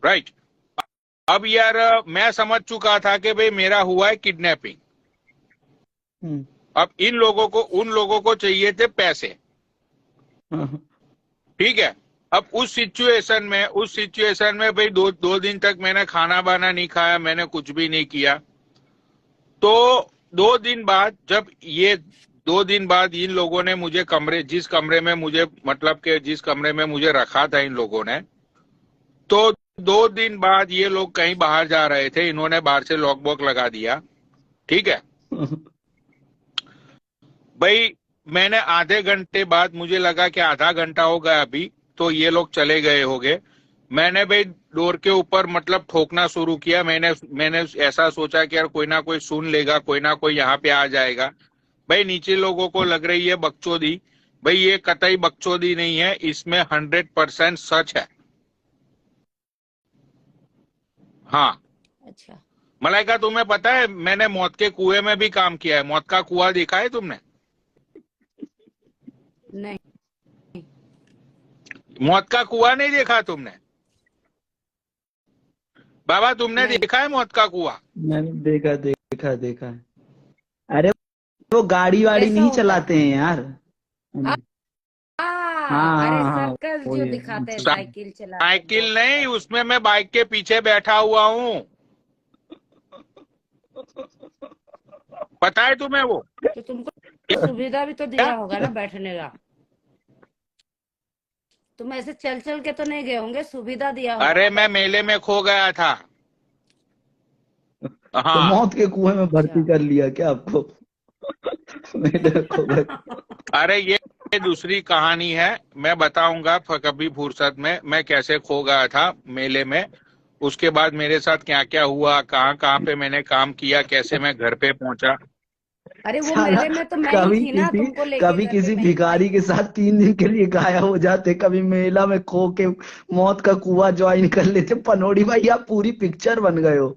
Right. अब यार मैं समझ चुका था कि भाई मेरा हुआ है किडनैपिंग। अब उन लोगों को चाहिए थे पैसे। ठीक है। अब उस सिचुएशन में भाई दो दिन तक मैंने खाना बाना नहीं खाया, मैंने कुछ भी नहीं किया। तो 2 दिन बाद इन लोगों ने मुझे जिस कमरे में मुझे मतलब कि जिस कमरे में मुझे रखा था इन लोगों ने, तो 2 दिन बाद ये लोग कहीं बाहर जा रहे थे, इन्होंने बाहर से लॉक बॉक लगा दिया। ठीक है भाई। मैंने आधे घंटे बाद मुझे लगा कि आधा घंटा हो गया अभी, तो ये लोग चले गए होंगे। मैंने भाई डोर के ऊपर मतलब ठोकना शुरू किया। मैंने ऐसा सोचा कि यार कोई ना कोई सुन लेगा, कोई ना कोई यहाँ पे आ जाएगा। भाई नीचे लोगों को लग रही है बकचोदी। भाई ये कतई बकचोदी नहीं है, इसमें 100% सच है। हाँ। अच्छा। मलाइका, तुम्हें पता है मैंने मौत के कुएं में भी काम किया है। मौत का कुआं देखा है तुमने? नहीं। मौत का कुआं नहीं देखा तुमने? बाबा तुमने नहीं। देखा है मौत का कुआं? मैंने देखा देखा देखा है। अरे वो गाड़ी वाड़ी कैसा नहीं होता है? चलाते हैं यार। अरे हाँ सर्कस जो वही दिखाते हैं, है। साइकिल चलाते हैं, साइकिल मोटर नहीं, साइकिल। उसमें मैं बाइक के पीछे बैठा हुआ हूँ। पता है तुम्हें वो? तो तुमको सुविधा भी तो दिया होगा ना बैठने का। तुम ऐसे चल चल के तो नहीं गए होंगे, सुविधा दिया होगा अरे ना मैं बैठने मेले का। में खो गया था। तो हाँ। मौत के कुएं में भर्ती अच्छा। कर लिया क्या आपको? मेरे को अरे ये दूसरी कहानी है, मैं बताऊंगा कभी फुर्सत में मैं कैसे खो गया था मेले में। उसके बाद मेरे साथ क्या क्या हुआ, कहाँ कहाँ पे मैंने काम किया, कैसे मैं घर पे पहुंचा। अरे वो साला मेले में तो मैं ही थी ना, तुमको लेके घर पे कभी मैं ही तो आई भिखारी के थी। साथ 3 दिन के लिए गायब हो जाते, कभी मेला में खो के मौत का कुआं ज्वाइन कर लेते। पनोड़ी भाई आप पूरी पिक्चर बन गए हो।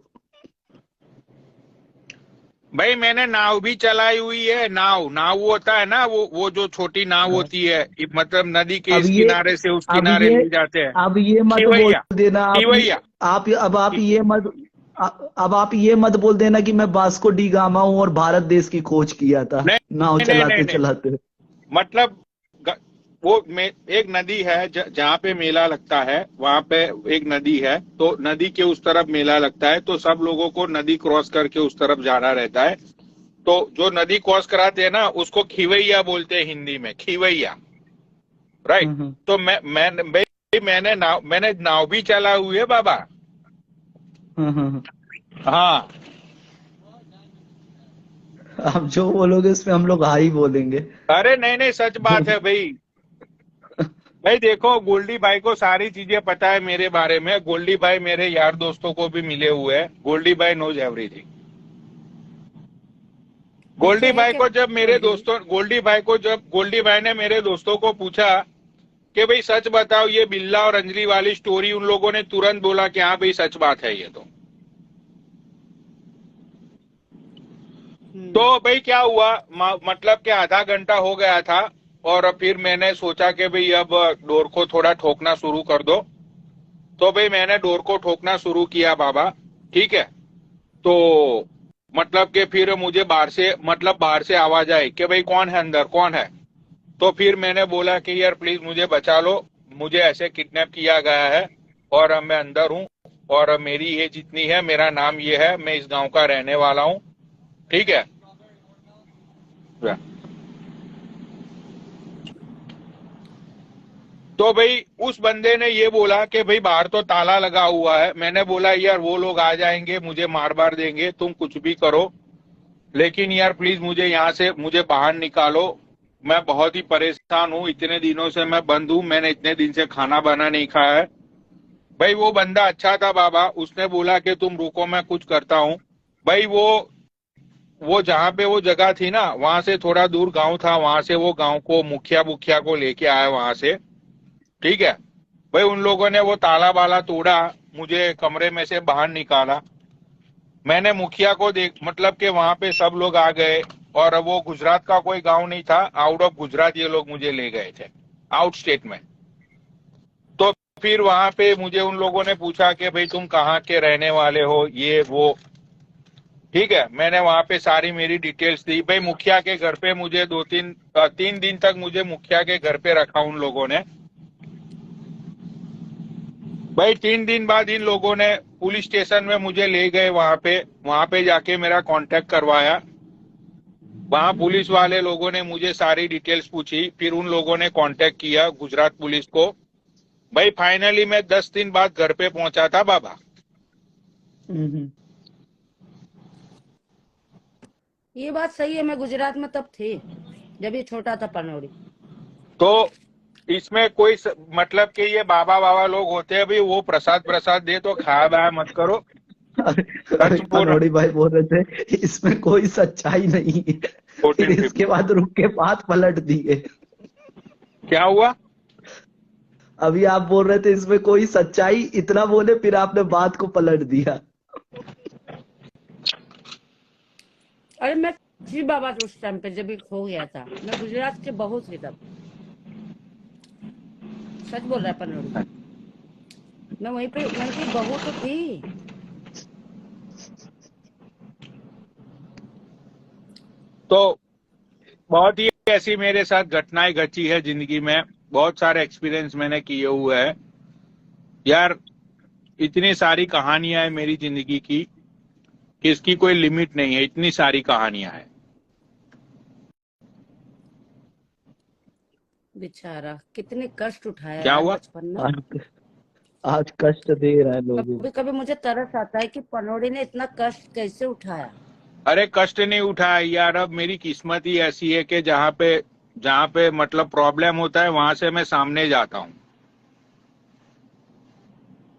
भाई मैंने नाव भी चलाई हुई है। नाव नाव वो होता है ना, वो जो छोटी नाव होती है, मतलब नदी के अब इस ये किनारे से उस अब किनारे ये ले जाते हैं। अब ये मत बोल खिवैया। देना खिवैया। अब आप ये मत बोल देना कि मैं वास्को डी गामा हूं और भारत देश की खोज किया था नाव नहीं नहीं नहीं चलाते नहीं, चलाते। मतलब एक नदी है जहाँ पे मेला लगता है, वहां पे एक नदी है, तो नदी के उस तरफ मेला लगता है, तो सब लोगों को नदी क्रॉस करके उस तरफ जाना रहता है। तो जो नदी क्रॉस कराते हैं ना, उसको खिवैया बोलते हैं हिंदी में, खिवैया। राइट। हम्म, तो मैंने नाव भी चला हुई है बाबा। हम्म। हाँ। आप जो बोलोगे उसमें हम लोग हाई बोलेंगे। अरे नहीं नहीं, सच बात है भाई। भाई देखो, गोल्डी भाई को सारी चीजें पता है मेरे बारे में। गोल्डी भाई मेरे यार दोस्तों को भी मिले हुए हैं। गोल्डी भाई नोज एवरीथिंग। पीछे है क्या गोल्डी जी? गोल्डी भाई ने मेरे दोस्तों को पूछा कि भाई सच बताओ, ये बिल्ला और अंजलि वाली स्टोरी, उन लोगों ने तुरंत बोला कि हाँ भाई सच बात है ये। तो भाई क्या हुआ, मतलब कि आधा घंटा हो गया था, और फिर मैंने सोचा कि भाई अब डोर को थोड़ा ठोकना शुरू कर दो। तो भाई मैंने डोर को ठोकना शुरू किया बाबा। ठीक है। तो मतलब कि फिर मुझे बाहर से आवाज आई कि भाई कौन है अंदर, कौन है। तो फिर मैंने बोला कि यार प्लीज मुझे बचा लो, मुझे ऐसे किडनैप किया गया है, और अब मैं अंदर हूँ, और मेरी एज इतनी है, मेरा नाम ये है, मैं इस गांव का रहने वाला हूँ। ठीक है। तो भाई उस बंदे ने ये बोला कि भाई बाहर तो ताला लगा हुआ है। मैंने बोला यार वो लोग आ जाएंगे, मुझे मार बार देंगे, तुम कुछ भी करो, लेकिन यार प्लीज मुझे बाहर निकालो। मैं बहुत ही परेशान हूँ, इतने दिनों से मैं बंद हूँ, मैंने इतने दिन से खाना बना नहीं खाया है। भाई वो बंदा अच्छा था बाबा, उसने बोला कि तुम रुको मैं कुछ करता हूँ। भाई वो जहाँ पे वो जगह थी ना, वहां से थोड़ा दूर गांव था, वहां से वो गांव को मुखिया को लेके आया वहां से। ठीक है। भाई उन लोगों ने वो ताला बाला तोड़ा, मुझे कमरे में से बाहर निकाला। मैंने मुखिया को देख, मतलब कि वहां पे सब लोग आ गए, और वो गुजरात का कोई गांव नहीं था, आउट ऑफ गुजरात ये लोग मुझे ले गए थे, आउट स्टेट में। तो फिर वहां पे मुझे उन लोगों ने पूछा कि भाई तुम कहाँ के रहने वाले हो, ये वो। ठीक है, मैंने वहां पे सारी मेरी डिटेल्स दी। भाई मुखिया के घर पे मुझे 3 दिन तक मुझे मुखिया के घर पे रखा उन लोगों ने। भाई 3 दिन बाद इन लोगों ने पुलिस स्टेशन में मुझे ले गए, वहां पे जाके मेरा कांटेक्ट करवाया। वहां पुलिस वाले लोगों ने मुझे सारी डिटेल्स पूछी, फिर उन लोगों ने कांटेक्ट किया गुजरात पुलिस को। भाई फाइनली मैं 10 दिन बाद घर पे पहुंचा था बाबा। हम्म। ये बात सही है, मैं गुजरात में तब थी जब ये छोटा था पनौड़ी। तो इसमें कोई मतलब कि ये बाबा बाबा लोग होते हैं, भाई वो प्रसाद प्रसाद दे तो खाया बाया मत करो। अरे पनौड़ी भाई बोल रहे थे इसमें कोई सच्चाई नहीं है, फिर 14-15 इसके बाद रुक के बात पलट दिए। क्या हुआ? अभी आप बोल रहे थे इसमें कोई सच्चाई, इतना बोले फिर आपने बात को पलट दिया। अरे मैं थी बाबा के उस टाइम पे जब ये खो गया था, मैं गुजरात के बहू थी तब। सच बोल रहा है पनौड़ी, मैं वहीं की बहू तो थी। तो बहुत ही ऐसी मेरे साथ घटनाएं घटी है जिंदगी में, बहुत सारे एक्सपीरियंस मैंने किए हुए हैं यार। इतनी सारी कहानियां है मेरी जिंदगी की कि इसकी कोई लिमिट नहीं है, इतनी सारी कहानियां हैं। बेचारा कितने कष्ट उठाया क्या यार हुआ? बचपन में। आज कष्ट दे रहा है लोगों को। कभी कभी मुझे तरस आता है कि पनौड़ी ने इतना कष्ट कैसे उठाया। अरे कष्ट नहीं उठाया यार, अब मेरी किस्मत ही ऐसी है कि जहाँ पे मतलब प्रॉब्लम होता है वहां से मैं सामने जाता हूँ।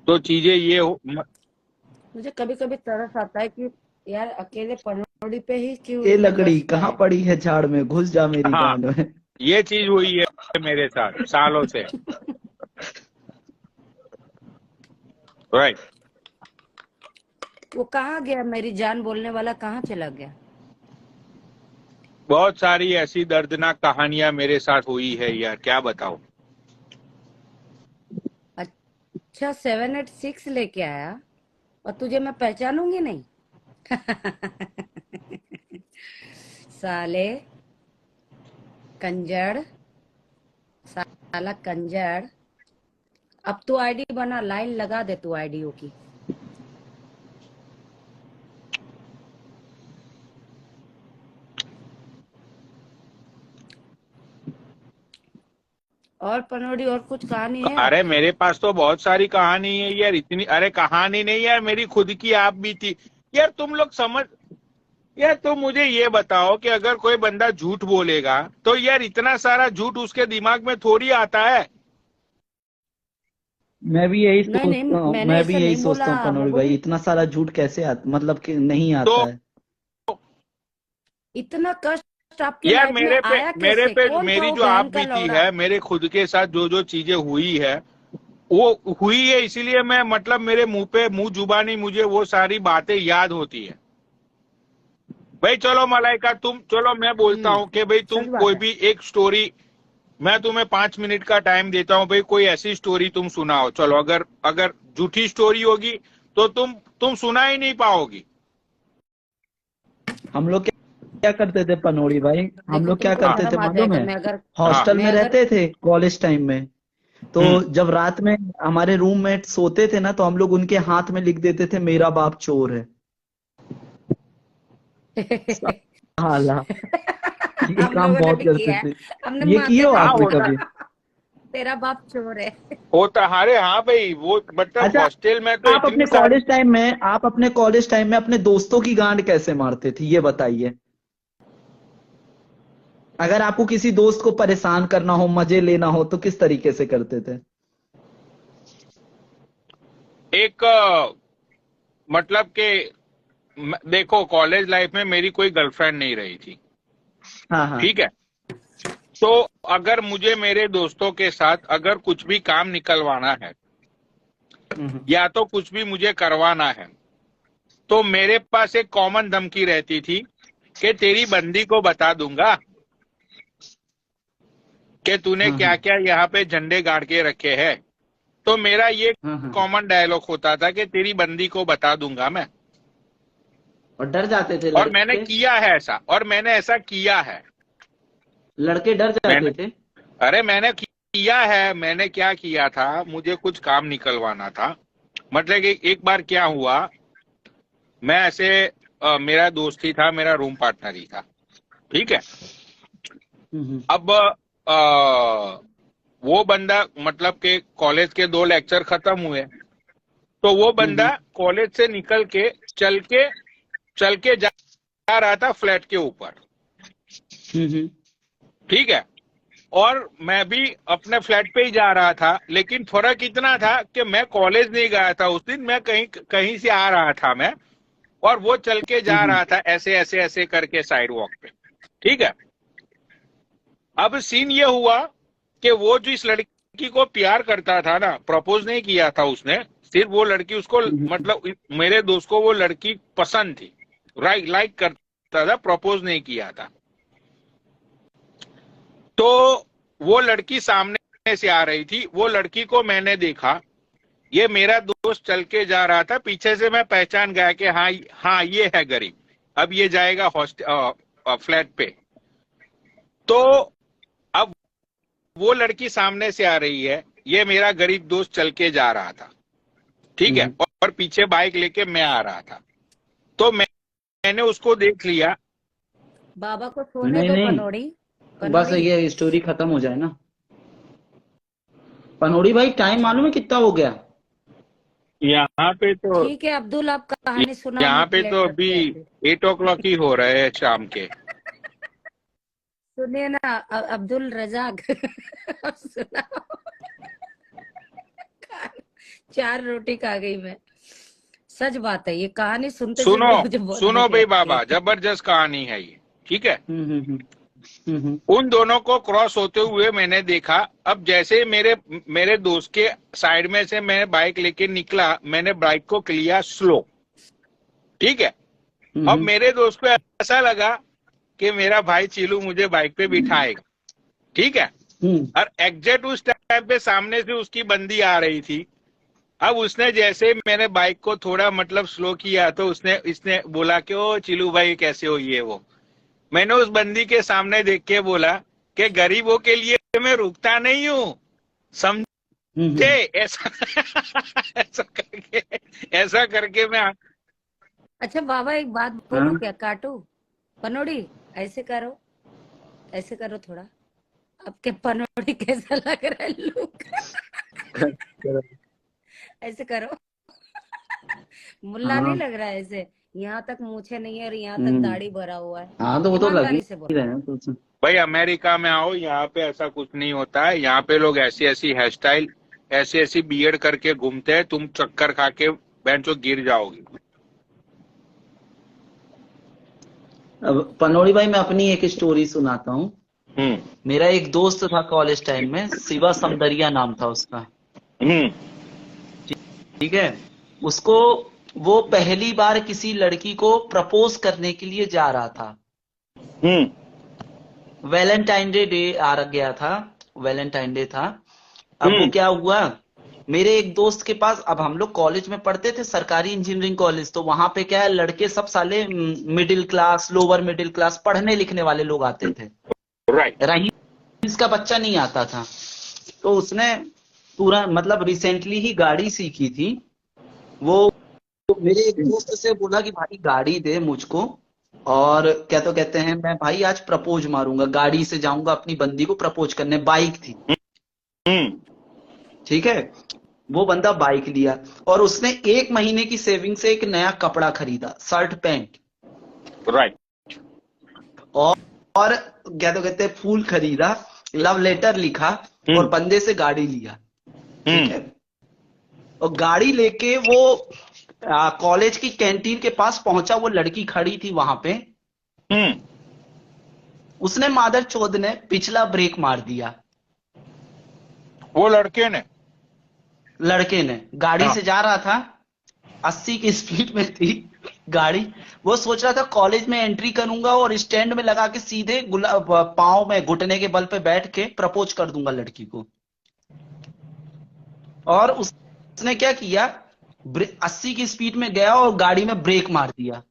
तो चीजें मुझे कभी कभी तरस आता है कि यार अकेले पनौड़ी पे ही क्यों ये इतने लकड़ी कष्ट कहाँ आए। पड़ी है झाड़ में, घुस जा मेरी हाँ, गांड में। ये चीज हुई है मेरे साथ सालों से। राइट। वो कहाँ गया, मेरी जान बोलने वाला कहाँ चला गया। बहुत सारी ऐसी दर्दनाक कहानियां मेरे साथ हुई है यार, क्या बताओ। अच्छा 786 लेके आया और तुझे मैं पहचानूंगी नहीं। साले कंजड़, साला कंजड़। अब तू आईडी बना, लाइन लगा दे तू आईडियो की। और पनौड़ी और कुछ कहानी है अरे आपकी? मेरे पास तो बहुत सारी कहानी है यार, इतनी। अरे कहानी नहीं यार, मेरी खुद की आप भी थी यार। तुम लोग समझ यार, तुम मुझे ये बताओ कि अगर कोई बंदा झूठ बोलेगा तो यार इतना सारा झूठ उसके दिमाग में थोड़ी आता है। मैं भी यही नहीं नहीं, सोचता हूँ, मैंने मैं भी ऐसा यही नहीं सोचता बोला। हूँ मैं पनोड़ी भाई, बोली इतना सारा झूठ कैसे मतलब कि नहीं तो आता है। इतना कष्ट आपकी यार लाइफ में आया मेरे कैसे? पे कौन था मेरी वो जो आप बहन का बीती लौड़ा? है, मेरे खुद के साथ जो जो चीजें हुई है वो हुई है, इसीलिए मैं मतलब मेरे मुंह जुबानी मुझे वो सारी बातें याद होती है। भाई चलो मलाइका, तुम चलो, मैं बोलता हूँ कि भाई तुम सच बात कोई है। भी एक स्टोरी, मैं तुम्हें 5 मिनट का टाइम देता हूँ। भाई कोई ऐसी स्टोरी तुम सुनाओ। चलो, अगर अगर झूठी स्टोरी होगी तो तुम सुना ही नहीं पाओगी। हम लोग क्या करते थे पनोड़ी भाई, हम देखो लोग क्या तुमको हाँ करते थे शर्म आ मालूम जाएगा। है? हाँ। हॉस्टल में मैं अगर रहते थे कॉलेज टाइम में, तो हम्म। जब रात में हमारे रूममेट सोते थे ना, तो हम लोग उनके हाथ में लिख देते थे मेरा बाप चोर है। साला, ये हम काम लोगों ने बहुत भी करते किया है। थे। हमने ये किए माथे हो पे हाँ आपने लिखा होता कभी? था तेरा बाप चोर है। होता। अरे हाँ भाई, वो मतलब अच्छा, हॉस्टल में तो इतनी सारी। आप अपने कॉलेज टाइम में अपने दोस्तों की गांड कैसे मारते थे, ये बताइए। अगर आपको किसी दोस्त को परेशान करना हो, मजे लेना हो, तो किस तरीके से करते थे? एक मतलब कि देखो, कॉलेज लाइफ में मेरी कोई गर्लफ्रेंड नहीं रही थी। हाँ हाँ। ठीक है। तो अगर मुझे मेरे दोस्तों के साथ अगर कुछ भी काम निकलवाना है हम्म। या तो कुछ भी मुझे करवाना है, तो मेरे पास एक कॉमन धमकी रहती थी कि तेरी बंदी को बता दूंगा कि तूने हाँ क्या हाँ। क्या यहाँ पे झंडे गाड़ के रखे हैं। तो मेरा ये हाँ हाँ। कॉमन डायलॉग होता था कि तेरी बंदी को बता दूंगा मैं। और डर जाते थे और मैंने लड़के? किया है ऐसा, और मैंने ऐसा किया है। लड़के डर जाते मैंने थे? अरे मैंने किया है। मैंने क्या किया था, मुझे कुछ काम निकलवाना था। मतलब कि एक बार क्या हुआ, मैं ऐसे मेरा दोस्त ही था, मेरा रूम पार्टनर ही था, ठीक है। हम्म अब वो बंदा, मतलब के कॉलेज के 2 लेक्चर खत्म हुए, तो वो बंदा हम्म कॉलेज से निकल के चल के जा रहा था फ्लैट के ऊपर, हम्म ठीक है। और मैं भी अपने फ्लैट पे ही जा रहा था, लेकिन फर्क इतना था कि मैं कॉलेज नहीं गया था उस दिन, मैं कहीं कहीं से आ रहा था मैं, और वो चल के जा हम्म रहा था ऐसे ऐसे ऐसे करके साइड वॉक पे, ठीक है। अब सीन ये हुआ कि वो जो इस लड़की को प्यार करता था ना, प्रपोज नहीं किया था उसने, सिर्फ वो लड़की उसको, हम्म मतलब मेरे दोस्त को वो लड़की पसंद थी, लाइक करता था, प्रपोज नहीं किया था। तो वो लड़की सामने से आ रही थी, वो लड़की को मैंने देखा, ये मेरा दोस्त चल के जा रहा था, पीछे से मैं पहचान गया कि हाँ हाँ ये है गरीब, अब ये जाएगा हॉस्टल फ्लैट पे। तो अब वो लड़की सामने से आ रही है, ये मेरा गरीब दोस्त चल के जा रहा था, ठीक है, हम्म। और पीछे बाइक लेके मैं आ रहा था। तो मैंने उसको देख लिया। बाबा को सोने नहीं दो नहीं, पनोड़ी। बस पनोड़ी। ये स्टोरी खत्म हो जाए ना। पनोड़ी भाई, टाइम मालूम है कितना हो गया? यहाँ पे तो ठीक है अब्दुल, आप कहानी सुनाओ, मैं यहाँ पे प्ले तो अभी करती हूँ अभी। 8 o'clock ही हो रहे हैं शाम के। सुनिए ना अब्दुल रजाक। अब सुनाओ। 4 रोटी खा गई मैं। सच बात है, ये कहानी सुनते सुनो सुनते मुझे बहुत सुनो भूख भाई लगती बाबा, है। जबरदस्त कहानी है ये, ठीक है। हम्म। हम्म। उन दोनों को क्रॉस होते हुए मैंने देखा। अब जैसे मेरे मेरे दोस्त के साइड में से मैं बाइक लेके निकला, मैंने बाइक को किया स्लो, ठीक है। अब हम्म मेरे दोस्त को ऐसा लगा कि मेरा भाई चीलू मुझे बाइक पे बिठाएगा, ठीक है। हम्म और एग्जैक्ट उस टाइम पे सामने से उसकी बंदी आ रही थी। अब उसने जैसे मैंने बाइक को थोड़ा मतलब स्लो किया, तो इसने बोला कि ओ चिलू भाई कैसे हो, ये वो। मैंने उस बंदी के सामने देख के बोला कि गरीबों के लिए मैं रुकता नहीं हूँ, समझे। हम्म। ऐसा ऐसा करके मैं। अच्छा बाबा, एक बात बोलूं हाँ। क्या, काटू? पनोड़ी, ऐसे करो, ऐसे करो थोड़ा। आपके पनोड़ी कैसा लग रहा है लुक? ऐसे करो। मुल्ला नहीं हाँ। लग रहा है ऐसे? यहाँ तक मूछे नहीं है और यहाँ तक हम्म। दाढ़ी भरा हुआ है। हाँ तो वो तो लग ही ईमानदारी से बोलो। रहे हैं तो उसमें। भाई अमेरिका में आओ, यहाँ पे ऐसा कुछ नहीं होता है। यहाँ पे लोग ऐसी ऐसी हेयर स्टाइल, ऐसी ऐसी बियर्ड करके घूमते हैं, तुम चक्कर खा के बेंचो गिर जाओगे। अब पनोड़ी भाई, मैं अपनी एक स्टोरी सुनाता हूँ। हम्म मेरा एक दोस्त था कॉलेज टाइम में, शिवा समदरिया नाम था उसका। हम्म ठीक है। उसको, वो पहली बार किसी लड़की को प्रपोज करने के लिए जा रहा था। वैलेंटाइन डे आ गया था। वैलेंटाइन डे था। अब वो हम्म क्या हुआ, मेरे एक दोस्त के पास, अब हम लोग कॉलेज में पढ़ते थे, सरकारी इंजीनियरिंग कॉलेज, तो वहां पे क्या है, लड़के सब साले middle class, lower middle class, पढ़ने लिखने वाले लोग आते थे। राइट। रहीस का बच्चा नहीं आता था। तो उसने पूरा मतलब रिसेंटली ही गाड़ी सीखी थी वो। मेरे एक दोस्त से बोला कि भाई गाड़ी दे मुझको, और क्या तो कहते हैं, मैं भाई आज प्रपोज मारूंगा, गाड़ी से जाऊंगा अपनी बंदी को प्रपोज करने। बाइक थी, हम्म ठीक है। वो बंदा बाइक लिया, और उसने 1 महीने की सेविंग से एक नया कपड़ा खरीदा, शर्ट पैंट, राइट। और और क्या तो कहते हैं, फूल खरीदा, लव लेटर लिखा, और बंदे से गाड़ी लिया, ठीक है। और गाड़ी लेके वो कॉलेज की कैंटीन के पास पहुंचा। वो लड़की खड़ी थी वहां पे। हम्म उसने मादर चोद ने पिछला ब्रेक मार दिया। वो लड़के ने। लड़के ने, गाड़ी हाँ। से जा रहा था, 80 की स्पीड में थी गाड़ी। वो सोच रहा था कॉलेज में एंट्री करूंगा और स्टैंड में लगा के सीधे पांव में घुटने के बल पे बैठ के प्रपोज कर दूंगा लड़की को। और उसने क्या किया, 80 की स्पीड में गया और गाड़ी में ब्रेक मार दिया।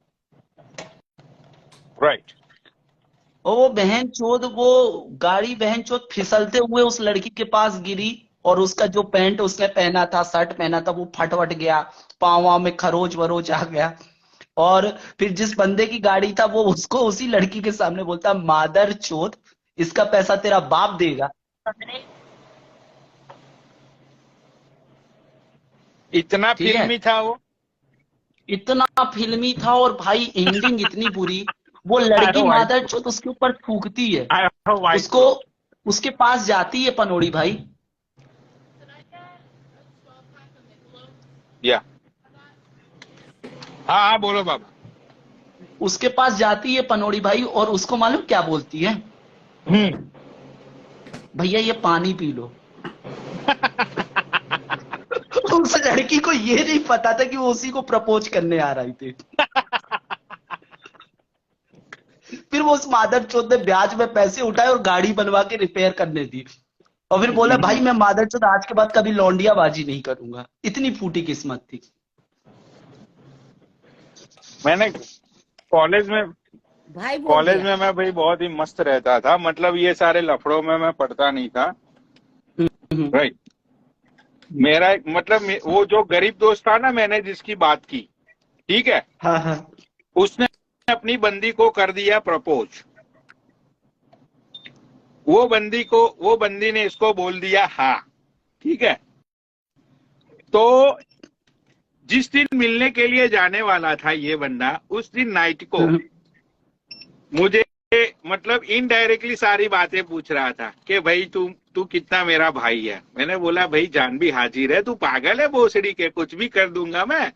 राइट। और वो बहन चोद, वो गाड़ी बहन चोद फिसलते हुए उस लड़की के पास गिरी, और उसका जो पैंट उसने पहना था, शर्ट पहना था, वो फटवट गया, पाँव वाँव में खरोच वरोच आ गया। और फिर जिस बंदे की गाड़ी था वो उसको उसी लड़की के सामने बोलता, मादर चोद, इसका पैसा तेरा बाप देगा। इतना ठीक है, फिल्मी था वो। इतना फिल्मी था, और भाई एंडिंग इतनी बुरी। वो आई लड़की हैव वाइट मादर प्रो, चोद उसके ऊपर थूकती है, आई हैव वाइट उसको प्रो। उसके पास जाती है पनोड़ी भाई, या हाँ हाँ बोलो बाबा। उसके पास जाती है पनोड़ी भाई, और उसको मालूम क्या बोलती है, हम्म। भैया ये पानी पी लो। उस लड़की को ये नहीं पता था कि वो उसी को प्रपोज करने आ रही थी। फिर वो उस मादर चोद ने ब्याज में पैसे उठाए और गाड़ी बनवा के रिपेयर करने दी, और फिर बोला भाई मैं मादर चोद आज के बाद कभी लौंडिया बाजी नहीं करूंगा। इतनी फूटी किस्मत थी। मैंने कॉलेज में भाई बोल कॉलेज दिया। में मैं भाई बहुत ही मस्त रहता था, मतलब ये सारे लफड़ों में मैं पड़ता नहीं था। हम्म, राइट। मेरा मतलब वो जो गरीब दोस्त था ना, मैंने जिसकी बात की, ठीक है, हाँ हाँ, उसने अपनी बंदी को कर दिया प्रपोज। वो बंदी ने इसको बोल दिया हाँ, ठीक है। तो जिस दिन मिलने के लिए जाने वाला था ये बंदा, उस दिन नाइट को मुझे मतलब इनडायरेक्टली सारी बातें पूछ रहा था कि भाई तू कितना मेरा भाई है। मैंने बोला भाई जान भी हाजिर है, तू पागल है भोसड़ी के, कुछ भी कर दूंगा मैं।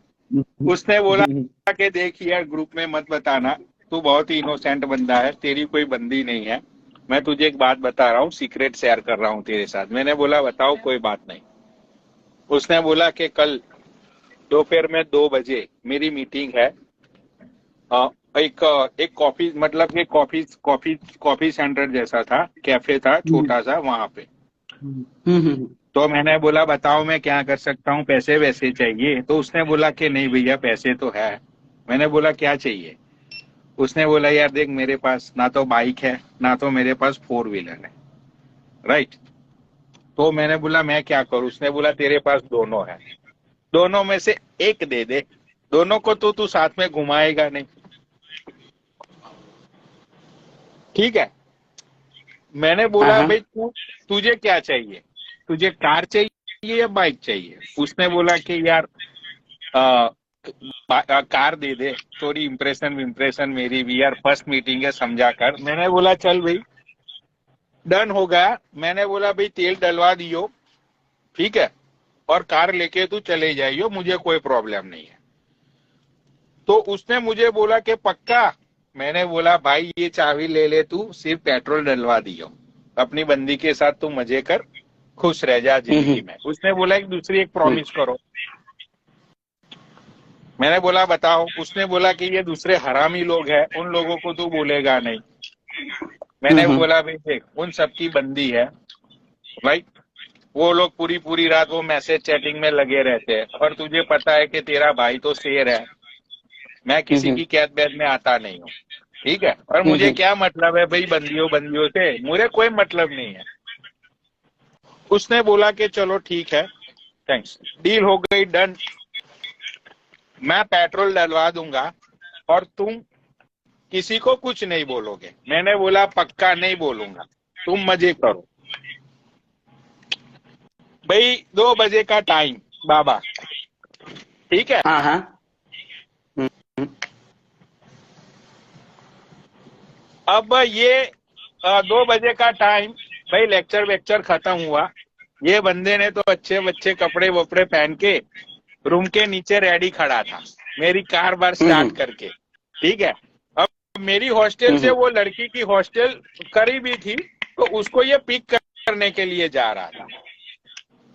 उसने बोला कि देख यार ग्रुप में मत बताना, तू बहुत ही इनोसेंट बंदा है, तेरी कोई बंदी नहीं है, मैं तुझे एक बात बता रहा हूँ, सीक्रेट शेयर कर रहा हूँ तेरे साथ। मैंने बोला बताओ, कोई बात नहीं। उसने बोला कि कल दोपहर में 2 बजे मेरी मीटिंग है, एक एक कॉफी, मतलब एक कॉफी सेंटर जैसा था, कैफे था छोटा सा वहां पे। तो मैंने बोला बताओ मैं क्या कर सकता हूँ, पैसे वैसे चाहिए? तो उसने बोला कि नहीं भैया पैसे तो है। मैंने बोला क्या चाहिए? उसने बोला यार देख मेरे पास ना तो बाइक है ना तो मेरे पास 4 व्हीलर है। राइट। तो मैंने बोला मैं क्या करूं? उसने बोला तेरे पास दोनों है, दोनों में से एक दे दे, दोनों को तो तू साथ में घुमाएगा नहीं, ठीक है। मैंने हाँ बोला हाँ, भाई तुझे क्या चाहिए, तुझे कार चाहिए या बाइक चाहिए? उसने बोला कि यार आ, कार दे दे, थोड़ी इम्प्रेशन मेरी भी, यार फर्स्ट मीटिंग है समझा कर। मैंने बोला चल भाई डन हो गया। मैंने बोला भाई तेल डलवा दियो, ठीक है, और कार लेके तू चले जाइयो, मुझे कोई प्रॉब्लम नहीं है। तो उसने मुझे बोला कि पक्का? मैंने बोला भाई ये चाबी ले ले, तू सिर्फ पेट्रोल डलवा दियो, अपनी बंदी के साथ तू मजे कर, खुश रह जा जिंदगी में। उसने बोला एक दूसरी एक प्रॉमिस करो। मैंने बोला बताओ। उसने बोला कि ये दूसरे हरामी लोग हैं, उन लोगों को तू बोलेगा नहीं। मैंने बोला भाई देख उन सबकी बंदी है, राइट, वो लोग पूरी पूरी रात वो मैसेज चैटिंग में लगे रहते हैं, और तुझे पता है कि तेरा भाई तो शेर है, मैं किसी की कैद बैद में आता नहीं हूँ, ठीक है। और मुझे क्या मतलब है भाई बंदियों बंदियों से, मुझे कोई मतलब नहीं है। उसने बोला कि चलो ठीक है, थैंक्स, डील हो गई, डन। मैं पेट्रोल डलवा दूंगा और तुम किसी को कुछ नहीं बोलोगे। मैंने बोला पक्का नहीं बोलूंगा, तुम मजे करो। भाई 2 बजे का टाइम बाबा, ठीक है। हाँ हाँ, अब ये 2 बजे का टाइम, भाई लेक्चर वेक्चर खत्म हुआ। ये बंदे ने तो अच्छे बच्चे कपड़े वपड़े पहन के रूम के नीचे रेडी खड़ा था, मेरी कार बार स्टार्ट करके, ठीक है। अब मेरी हॉस्टल से वो लड़की की हॉस्टल करीब ही थी, तो उसको ये पिक करने के लिए जा रहा था।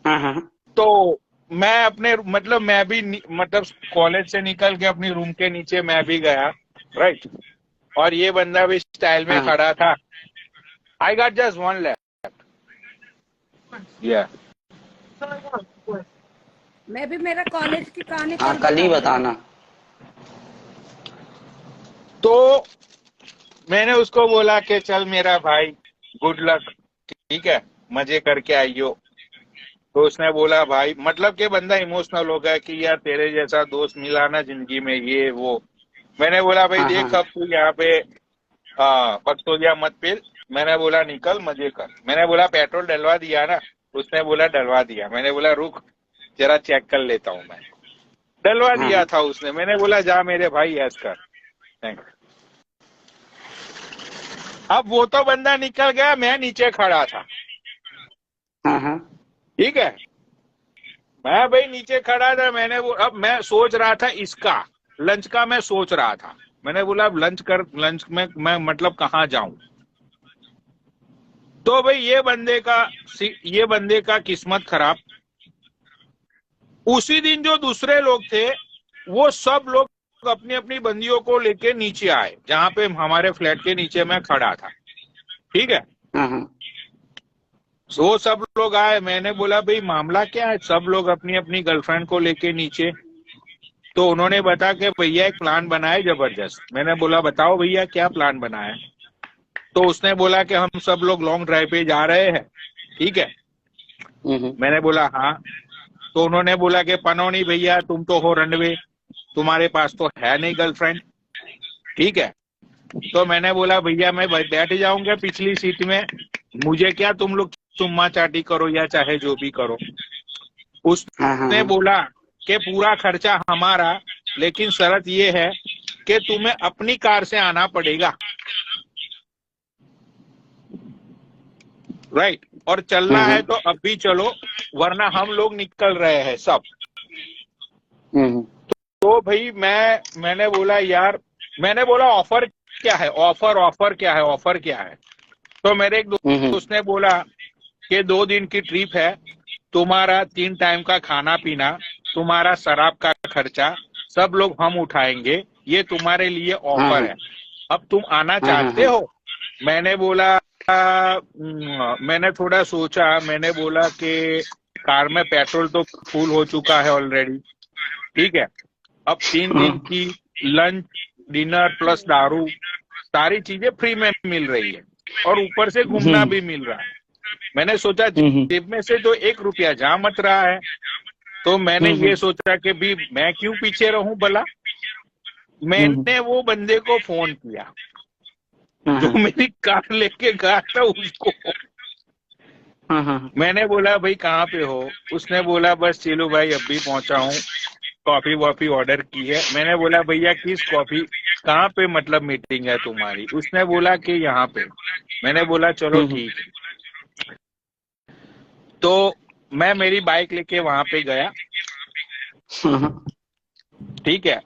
हाँ हाँ, तो मैं अपने मतलब मैं भी मतलब कॉलेज से निकल के अपनी रूम के नीचे मैं भी गया, राइट। और ये बंदा भी स्टाइल में हाँ, खड़ा था। आई गॉट जस्ट 1 लेफ्ट, या मैं भी मेरा कॉलेज की कहानी हाँ कल कल ही बताऊंगी। बताना। तो मैंने उसको बोला कि चल मेरा भाई, गुड लक, ठीक है, मजे करके आइयो। तो उसने बोला भाई, मतलब कि बंदा इमोशनल हो गया कि यार तेरे जैसा दोस्त मिला ना जिंदगी में, ये वो। मैंने बोला भाई हाँ देख, हाँ अब तू यहाँ पे बकतोलिया मत पेल। मैंने बोला निकल मजे कर। मैंने बोला पेट्रोल डलवा दिया ना? उसने बोला डलवा दिया। मैंने बोला रुक जरा चेक कर लेता हूँ मैं। डलवा हाँ दिया था उसने। मैंने बोला जा मेरे भाई ऐस कर। थैंक। अब वो तो बंदा निकल गया, मैं नीचे खड़ा था, हाँ हाँ ठीक है। मैं भाई नीचे खड़ा था। मैंने वो, अब मैं सोच रहा था इसका लंच का, मैं सोच रहा था। मैंने बोला अब लंच कर, लंच में मैं मतलब कहाँ जाऊं। तो भाई ये बंदे का किस्मत खराब। उसी दिन जो दूसरे लोग थे वो सब लोग अपनी अपनी बंदियों को लेके नीचे आए, जहां पे हमारे फ्लैट के नीचे मैं खड़ा था, ठीक है। हाँ हाँ वो सब लोग आए। मैंने बोला भाई मामला क्या है? सब लोग अपनी अपनी गर्लफ्रेंड को लेके नीचे। तो उन्होंने बता कि भैया एक प्लान बना है जबरदस्त। मैंने बोला बताओ भैया क्या प्लान बना है? तो उसने बोला कि हम सब लोग लॉन्ग ड्राइव पे जा रहे हैं, ठीक है। मैंने बोला हाँ। तो उन्होंने बोला कि पनौनी भैया तुम तो हो रनवे, तुम्हारे पास तो है नहीं गर्लफ्रेंड, ठीक है। तो मैंने बोला भैया मैं बैठ जाऊंगा पिछली सीट में, मुझे क्या, तुम लोग चुम्मा चाटी करो या चाहे जो भी करो। हाँ हाँ उसने हाँ बोला कि पूरा खर्चा हमारा, लेकिन शर्त ये है कि तुम्हें अपनी कार से आना पड़ेगा, राइट। और चलना है तो अब भी चलो, वरना हम लोग निकल रहे हैं सब। तो भाई मैंने बोला यार, मैंने बोला ऑफर क्या है, ऑफर क्या है, ऑफर क्या है? तो मेरे एक दोस्त ने बोला कि 2 दिन की ट्रिप है, तुम्हारा 3 टाइम का खाना पीना, तुम्हारा शराब का खर्चा सब लोग हम उठाएंगे, ये तुम्हारे लिए ऑफर है, अब तुम आना चाहते हो? मैंने बोला मैंने थोड़ा सोचा। मैंने बोला कि कार में पेट्रोल तो फुल हो चुका है ऑलरेडी, ठीक है। अब 3 दिन की लंच डिनर प्लस दारू सारी चीजें फ्री में मिल रही है, और ऊपर से घूमना भी मिल रहा है। मैंने सोचा जेब में से तो 1 रुपया जा मत रहा है। तो मैंने ये सोचा कि भी मैं क्यों पीछे रहूं भला। मैंने वो बंदे को फोन किया जो मेरी कार लेके गया था उसको। मैंने बोला भाई कहाँ पे हो? उसने बोला बस चलो भाई अभी पहुंचा हूँ, कॉफी वॉफी ऑर्डर की है। मैंने बोला भैया किस कॉफी, कहाँ पे मतलब मीटिंग है तुम्हारी? उसने बोला कि यहाँ पे। मैंने बोला चलो ठीक है। तो मैं मेरी बाइक लेके वहां पे गया, ठीक है।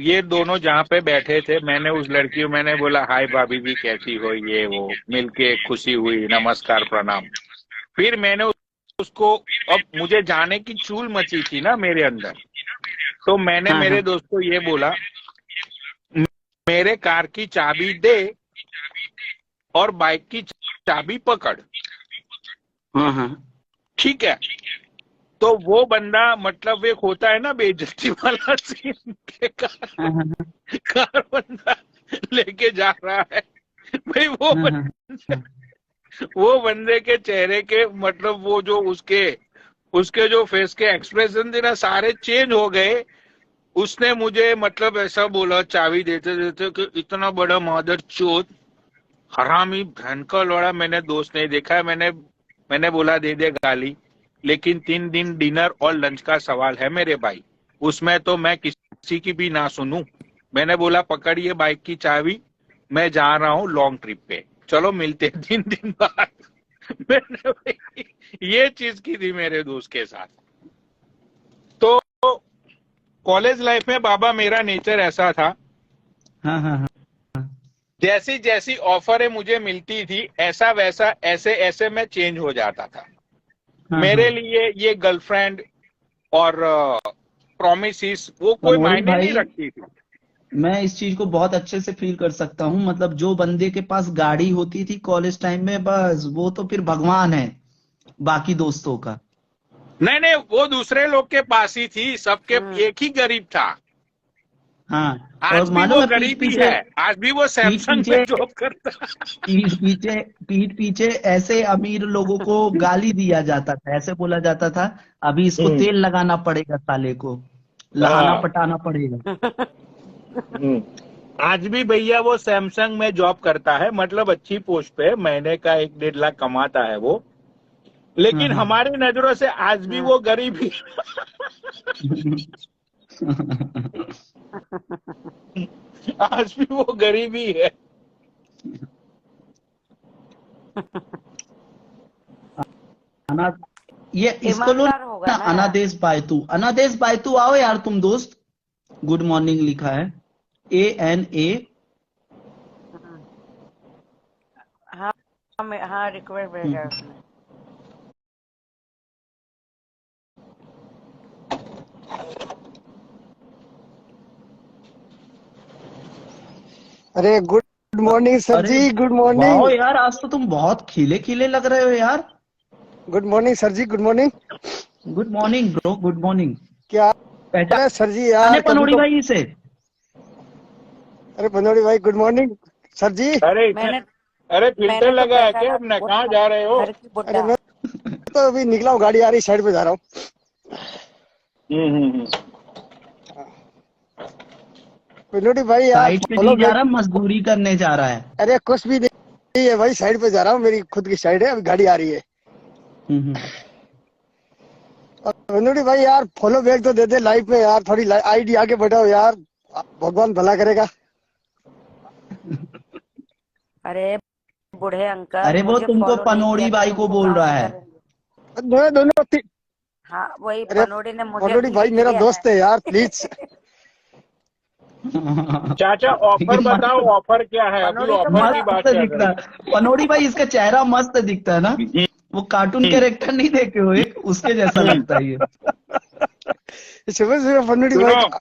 ये दोनों जहाँ पे बैठे थे, मैंने उस लड़की को मैंने बोला हाय भाभी जी कैसी हो, ये वो, मिलके खुशी हुई, नमस्कार प्रणाम। फिर मैंने उसको, अब मुझे जाने की चूल मची थी ना मेरे अंदर, तो मैंने मेरे दोस्त को ये बोला मेरे कार की चाबी दे और बाइक की चाबी पकड़, ठीक है। तो वो बंदा, मतलब एक होता है ना बेइज्जती वाला सीन के कार बंदा लेके जा रहा है भाई। वो बंदे के चेहरे के मतलब वो जो उसके जो फेस के एक्सप्रेशन थे ना, सारे चेंज हो गए। उसने मुझे मतलब ऐसा बोला चाबी देते देते कि इतना बड़ा मादर चोद हरामी भयंकर लौड़ा मैंने दोस्त नहीं देखा है। मैंने बोला दे दे गाली, लेकिन 3 दिन डिनर और लंच का सवाल है मेरे भाई, उसमें तो मैं किसी की भी ना सुनूं। मैंने बोला पकड़िए बाइक की चाबी, मैं जा रहा हूँ लॉन्ग ट्रिप पे, चलो मिलते हैं 3 दिन बाद। मैंने भाई ये चीज की थी मेरे दोस्त के साथ। तो कॉलेज लाइफ में बाबा मेरा नेचर ऐसा था, जैसी जैसी ऑफरें मुझे मिलती थी ऐसा वैसा ऐसे ऐसे मैं चेंज हो जाता था। मेरे लिए ये गर्लफ्रेंड और प्रॉमिसेस वो कोई मनोज मायने नहीं भाई, रखती थी। मैं इस चीज को बहुत अच्छे से फील कर सकता हूँ। मतलब जो बंदे के पास गाड़ी होती थी कॉलेज टाइम में, बस वो तो फिर भगवान है बाकी दोस्तों का। नहीं नहीं, वो दूसरे लोग के पास ही थी, सबके एक ही गरीब था। हाँ, आज और भी मालूम वो है गरीब ही है, आज भी वो सैमसंग पीछे में जॉब करता है। पीठ पीछे ऐसे अमीर लोगों को गाली दिया जाता था, ऐसे बोला जाता था, अभी इसको हम्म, तेल लगाना पड़ेगा, साले को लहाना हाँ, पटाना पड़ेगा। हम्म। आज भी भैया वो सैमसंग में जॉब करता है, मतलब अच्छी पोस्ट पे है, महीने का 1-1.5 लाख कमाता है वो। हाँ लेकिन हाँ। हमारी नजरों से आज भी वो गरीब ही आज भी वो गरीब ही है। अना ये इसको लो ईमानदार होगा ना, ना। अनादेश बायतू आओ यार तुम दोस्त। गुड मॉर्निंग लिखा है, ANA। हाँ हाँ, रिक्वेस्ट भेजा है उसने। अरे गुड मॉर्निंग सर अरे जी, गुड वाह मॉर्निंग। यार, आज तो तुम बहुत खिले खिले लग रहे हो यार। Good morning sir ji, good morning. Good morning bro, good morning. क्या हाल है पहचाने सर जी यार, कभी पनोड़ी तो। भाई से? अरे बनोड़ी भाई, गुड मॉर्निंग सर जी। अरे इतने, मैंने अरे फिल्टर मैंने तो लगा है क्या पहचाना, अपने? कहाँ बुड्ढा, जा रहे हो? घर की अरे बुड्ढा। मैं तो अभी निकला हूँ, गाड़ी आ रही, साइड पे जा रहा हूँ। हम्म। बनोड़ी भाई यार, साइट पे फॉलो नहीं जा बैक। रहा, मजदूरी करने जा रहा है। अरे कुछ भी नहीं है भाई, साइड पे जा रहा हूँ, मेरी खुद की साइड है, अभी गाड़ी आ रही है। हम्म। और बनोड़ी भाई यार, फॉलो बैक तो दे दे लाइफ में यार, थोड़ी आईडी आगे बढ़ाओ यार, भगवान भला करेगा। अरे बूढ़े अंकल, अरे वो मुझे तुमको फॉलो नहीं किया पनोड़ी तो भाई को तुमको बोल कहाँ रहा से है। करेंगे। दोनों दोनों हाँ, वही अरे पनोड़ी ने मुझे बनोड़ी भाई लिख मेरा लिया है। दोस्त है यार, प्लीज। चाचा ये ऑफर बताओ, मस्त ऑफर क्या है? अभी पनोड़ी का ऑफर की बोला। बात मस्त चल दिख रही रहा है पनोड़ी भाई, इसका चेहरा मस्त दिखता है ना। है। वो कार्टून कैरेक्टर नहीं देखे हो, एक उसके जैसा लगता है ये। सुबह सुबह बनोड़ी भाई सुनो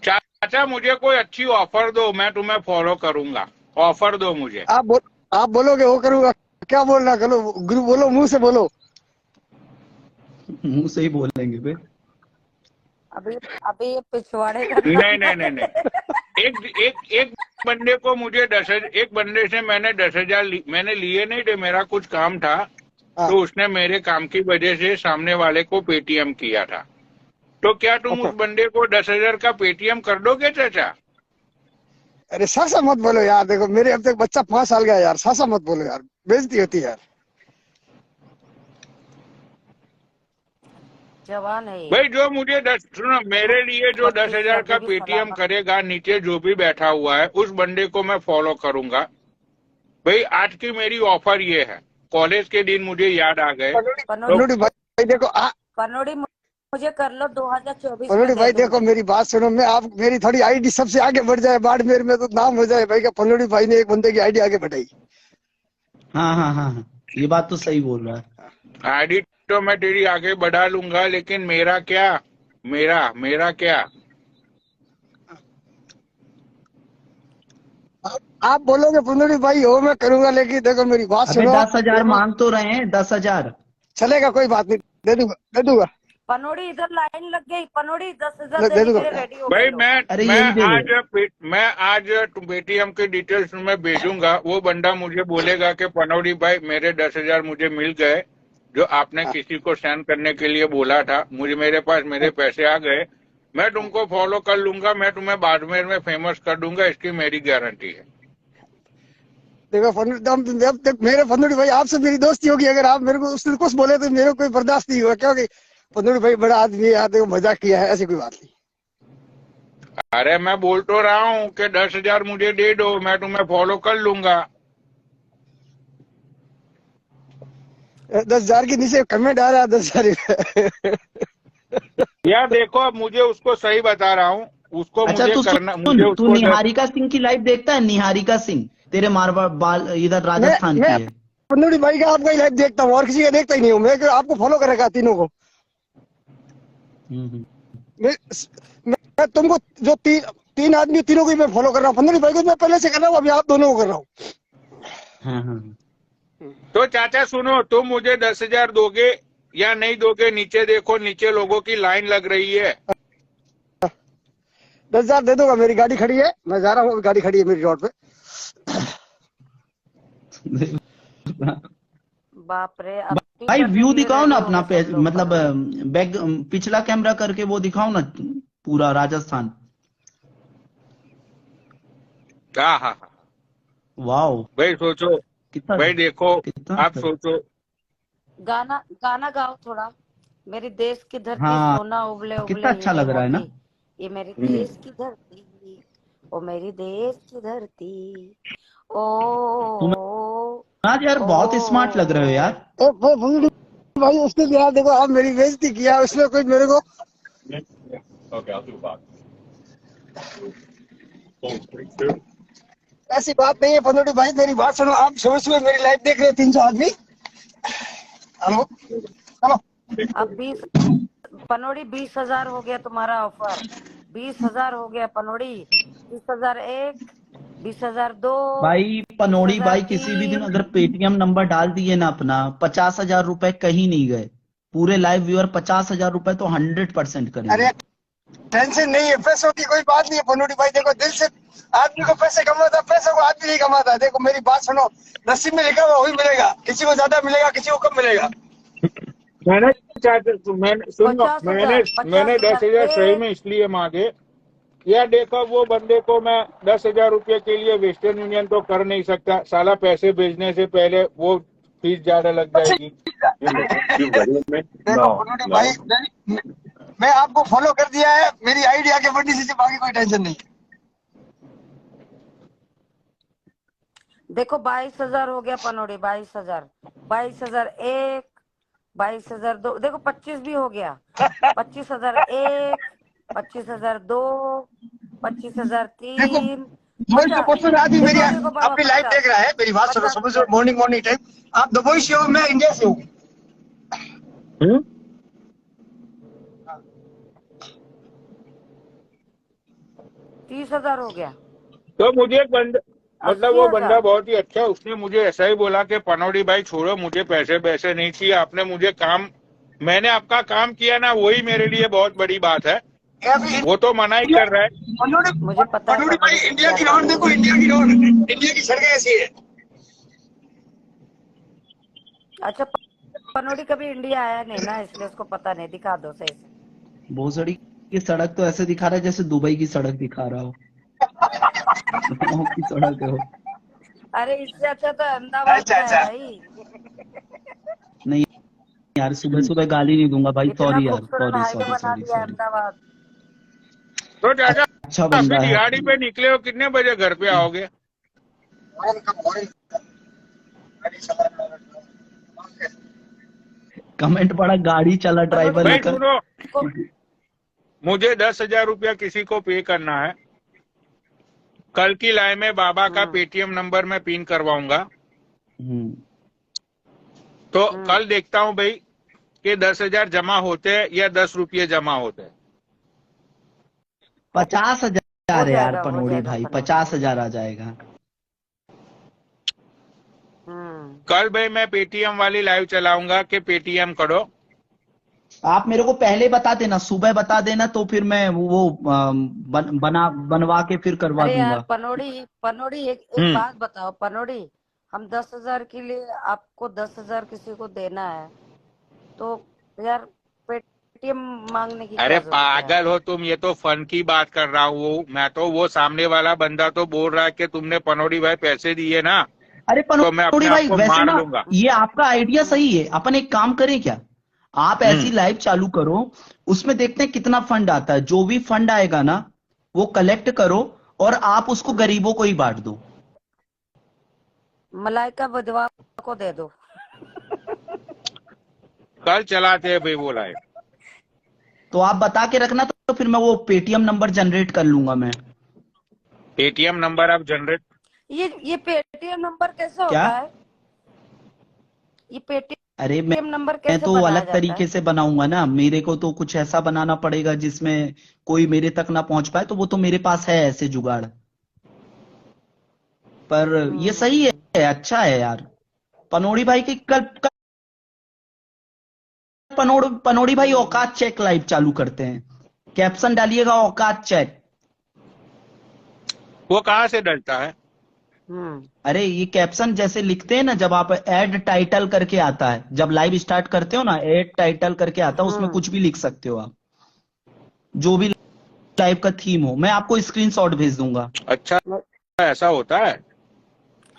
चाचा, मुझे कोई अच्छी ऑफर दो, मैं तुम्हें फॉलो करूंगा। ऑफर दो मुझे। आप बोलोगे वो करूंगा, क्या बोलना, करो गुरु बोलो, मुंह से बोलो। मुंह से ही बोल लेंगे बे। अभी अभी ये पिछवाड़े का नहीं नंबर नहीं नहीं है। नहीं, एक बंदे को मुझे 10,000, एक बंदे से मैंने 10,000 मैंने लिए नहीं थे, मेरा कुछ काम था, हाँ, तो उसने मेरे काम की वजह से सामने वाले को पेटीएम किया था। तो क्या तुम ओके। उस बंदे को 10,000 का पेटीएम कर दोगे चाचा? अरे सासा मत बोलो यार, देखो मेरे अब तक बच्चा 5 साल का है यार, सासा मत बोलो यार, बेइज्जती होती है यार। जवान है ये, भाई जो मुझे सुनो, मेरे लिए जो 32 10,000 का लगेगी पेटीएम सलामा। करेगा, नीचे जो भी बैठा हुआ है उस बंदे को मैं फॉलो करूंगा। भाई आज की मेरी ऑफर ये है, कॉलेज के दिन मुझे याद आ गए। तो बनोड़ी भाई देखो, पनोड़ी मुझे कर लो, 2024 में बनोड़ी दे भाई देखो, दूंगी। मेरी बात सुनो, मैं आप मेरी थोड़ी आईडी सबसे आगे बढ़ जाए, बाड़मेर में तो नाम हो जाए भाई का बनोड़ी भाई ने एक बंदे की आईडी आगे बढ़ाई। हाँ हाँ हाँ हाँ, ये बात तो सही बोल रहा है। आईडी तो मैं तेरी आगे बढ़ा लूंगा, लेकिन मेरा क्या, मेरा क्या? आप बोलोगे बनोड़ी भाई हो, मैं करूंगा, लेकिन देखो मेरी बात अबे सुनो। 10,000 मांग तो रहे हैं, 10,000। चलेगा, कोई बात नहीं, दे दूंगा दे दूंगा पनोड़ी इधर लाइन लग गई, पनोड़ी 10,000 दे देने के लिए दूंगा। रेडी हो गए भाई लोग। अरे यही दे दे। मैं आज पेटीएम के डिटेल्स में भेजूंगा। वो बंदा मुझे बोलेगा कि पनौड़ी भाई मेरे 10,000 मुझे मिल गए, जो आपने किसी को सेंड करने के लिए बोला था, मुझे मेरे पास मेरे पैसे आ गए, मैं तुमको फॉलो कर लूंगा, मैं तुम्हें बाड़मेर में फेमस कर दूंगा, इसकी मेरी गारंटी है। देखो अब तक मेरे फंदुड़ी भाई आपसे मेरी दोस्ती होगी, अगर आप मेरे को उसने कुछ बोले तो मेरे को कोई बर्दाश्त नहीं हुआ, क्योंकि फंदुड़ी भाई बड़ा आदमी है यार, देखो मजाक किया है, ऐसी कोई बात नहीं। अरे मैं बोल तो रहा हूँ कि 10,000 मुझे दे दो, मैं तुम्हें फॉलो कर लूंगा। 10,000 के नीचे कमेंट आ रहा है, 10,000। यार देखो, अब मुझे उसको सही बता रहा हूँ, उसको अच्छा मुझे तू करना, मुझे सुन, तू उसको निहारिका सिंह की लाइव देखता है? निहारिका सिंह तेरे मारवाड़ बाल इधर राजस्थान मैं की है। फंदुड़ी भाई का आपका ही लाइव देखता हूँ, और किसी का देखता ही नहीं हूँ मैं, आपको फॉलो करेगा तीनों को। हम्म। मैं, मैं तुमको जो तीन आदमी, तीनों को ही मैं फॉलो कर रहा हूँ, फंदुड़ी भाई को मैं पहले से कर रहा हूँ, अभी आप दोनों को कर रहा हूँ। हाँ हाँ। तो चाचा सुनो, तुम मुझे 10,000 दोगे या नहीं दोगे? नीचे देखो, नीचे लोगों की लाइन लग रही है। 10,000 दे दूंगा, मेरी गाड़ी खड़ी है, मैं जा रहा हूँ, गाड़ी खड़ी है मेरी रोड पे। बाप रे, अब भाई टी-शर्ट व्यू के लिए दिखाओ रेडी ना हो अपना गए सब लोग मतलब बनोड़ी। बैक पिछला कैमरा करके वो दिखाओ ना, पूरा राजस्थान। हाँ हाँ हाँ, वाओ, भाई सोचो, कितना भाई देखो, कितना आप सोचो। गाना गाना गाओ थोड़ा। मेरी देश की धरती हाँ, सोना उबले कितना उबले अच्छा हीरे लग रहा है ना। मोती, ये मेरी देश की धरती, ओ मेरी देश की धरती, ओ तुम आज यार ओ बहुत स्मार्ट लग रहे हो यार। वो फंदुड़ी भाई, उसने दिया, देखो आप मेरी बेइज्जती किया, उसने कोई मेरे को। ऐसी बात नहीं है फंदुड़ी भाई, मेरी बात सुनो। आप सुबह सुबह मेरी लाइव देख रहे हैं 300 आदमी। Hello hello. अब 20 पनोड़ी 20,000 हो गया तुम्हारा ऑफर। 20,000 हो गया पनोड़ी। 20,001, 20,002, भाई पनोड़ी भाई किसी भी दिन 20,003। अगर पेटीएम नंबर डाल दिए ना अपना, 50,000 रुपए कहीं नहीं गए। पूरे लाइव व्यूअर 50,000 रुपए तो 100% करेंगे। अरे टेंशन नहीं है, पैसों की कोई बात नहीं है फंदुड़ी भाई। देखो दिल से आदमी को पैसे कमाता है, पैसों को आदमी नहीं कमाता है। देखो मेरी बात सुनो, नसीब में लिखा हुआ वही मिलेगा, किसी को ज्यादा मिलेगा, किसी को कम मिलेगा। मैंने मैंने सुन लो, 50,000, मैंने 10,000 सही 50,001। में इसलिए मांगे, यार देखो वो बंदे को मैं 10,000 रुपये के लिए वेस्टर्न यूनियन तो कर नहीं सकता, साला पैसे भेजने से पहले वो फीस ज्यादा लग जाएगी। देखो फंदुड़ी भाई, मैं आपको फॉलो कर दिया है, मेरी आईडी आगे बढ़नी से बाकी कोई टेंशन नहीं। देखो 22,000 हो गया पनोड़ी। 22,000, 22,001, 22,002, देखो 25 भी हो गया। 25,001, 25,002, देखो 25,003, मोहित कपूर आदमी मेरी देखो बाबा अपनी लाइव 50, देख रहा है। मेरी बात सुनो, सुबह सुबह मॉर्निंग मॉर्निंग टाइम। आप दुबई से हो, मैं इंडिया से हूँ। 30,000 हो गया। तो मुझे एक बंदा, मतलब वो बंदा 80,000। बहुत ही अच्छा है, उसने मुझे ऐसा ही बोला कि पनौड़ी भाई छोड़ो, मुझे पैसे पैसे नहीं चाहिए, आपने मुझे काम, मैंने आपका काम किया ना, वही मेरे लिए बहुत बड़ी बात है। अभी वो तो मना ही कर रहा है। मुझे पता है फंदुड़ी भाई, पनोड़ी इंडिया क्या की काम रोड देखो, किया। इंडिया की रोड, इंडिया की सड़कें ऐसी है। अच्छा, पनोड़ी कभी इंडिया आया नहीं ना, इसलिए उसको पता नहीं। दिखा दो सही से। भोसड़ी की सड़क तो ऐसे दिखा रहा है जैसे दुबई की सड़क दिखा रहा हो। गाँव की सड़क है वो। अरे इससे अच्छा तो अहमदाबाद अच्छा का है अच्छा। भाई। नहीं यार, सुबह सुबह गाली नहीं दूंगा भाई, इतना सॉरी यार, खूबसूरत सॉरी हाईवे सॉरी बना सॉरी दिया है सॉरी। अहमदाबाद। तो चाचा, अच्छा बंदा फिर है। दिहाड़ी पे निकले हो, कितने बजे घर पे आओगे? कमेंट पड़ा, गाड़ी चला पनोड़ी ड्राइवर भाई लेकर। सुनो, को मुझे 10,000 रुपया किसी को पे करना है। कल की लाइव में बाबा का पेटीएम नंबर मैं पिन करवाऊंगा। हम्म, तो कल देखता हूँ भाई कि 10,000 जमा होते हैं या 10 रुपये जमा होते हैं। 50,000 है यार हो पनोड़ी जाएगा भाई, पनोड़ी। 50,000 आ जाएगा। कल भाई मैं पेटीएम वाली लाइव चलाऊंगा कि पेटीएम करो। आप मेरे को पहले बता देना, सुबह बता देना, तो फिर मैं वो बनवा के फिर करवा अरे यार दूंगा। पनोड़ी, पनोड़ी एक हम्म बात बताओ पनोड़ी। हम 10,000 के लिए आपको 10,000 किसी को देना है तो यार पेटीएम मांगने की अरे क्या जरूरत है यार। पागल हो तुम, ये तो फन की बात कर रहा हूँ मैं। तो वो सामने वाला बंदा तो बोल रहा है कि तुमने पनौड़ी भाई पैसे दिए ना, अरे तो मैं पनोड़ी अपने आप भाई को वैसे मार ना, लूंगा। ये आपका आइडिया सही है। अपन एक काम करें क्या, आप ऐसी लाइव चालू करो, उसमें देखते हैं कितना फंड आता है। जो भी फंड आएगा ना, वो कलेक्ट करो और आप उसको गरीबों को ही बांट दो। मलाइका विधवा को दे दो। कल चलाते हैं भाई वो लाइव। तो आप बता के रखना, तो फिर मैं वो पेटीएम नंबर जनरेट कर लूंगा मैं। पेटीएम नंबर आप जनरेट, ये पेटीएम नंबर कैसे क्या? होता है? ये अरे पेटीएम नंबर मैं कैसे तो बनाया अलग जाता तरीके है? से बनाऊंगा ना, मेरे को तो कुछ ऐसा बनाना पड़ेगा जिसमें कोई मेरे तक ना पहुंच पाए। तो वो तो मेरे पास है ऐसे जुगाड़। पर ये सही है, अच्छा है यार। पनोड़ी भाई की कल पनोड़ी भाई औकात चेक लाइव चालू करते हैं, कैप्शन डालिएगा औकात चेक। वो कहाँ से डलता है? अरे ये कैप्शन जैसे लिखते हैं ना, जब आप ऐड टाइटल करके आता है, जब लाइव स्टार्ट करते हो ना, ऐड टाइटल करके आता है, उसमें कुछ भी लिख सकते हो आप, जो भी लाइव का थीम हो। मैं आपको स्क्रीनशॉट भेज दूंगा। अच्छा, ऐसा होता है?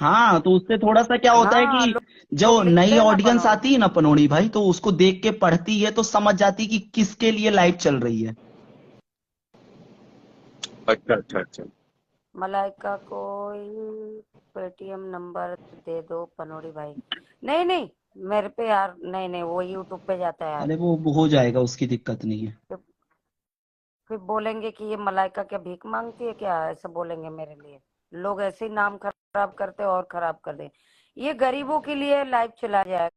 हाँ, तो उससे थोड़ा सा क्या होता है हाँ, कि जो लोग लिखते नई हैं ना ऑडियंस पनोड़ी। आती है ना पनोड़ी भाई, तो उसको देख के पढ़ती है तो समझ जाती है कि किसके लिए लाइव चल रही है। अच्छा अच्छा अच्छा। मलाइका कोई पेटीएम नंबर दे दो पनोड़ी भाई। नहीं नहीं, मेरे पे यार, नहीं नहीं, वो यूट्यूब पे जाता है यार। अरे वो हो जाएगा, उसकी दिक्कत नहीं है। फिर फिर बोलेंगे कि ये मलाइका क्या भीख मांगती है क्या, ऐसा बोलेंगे मेरे लिए। लोग ऐसे ही नाम खराब करते और खराब कर दे। ये गरीबों के लिए लाइव चला जाए।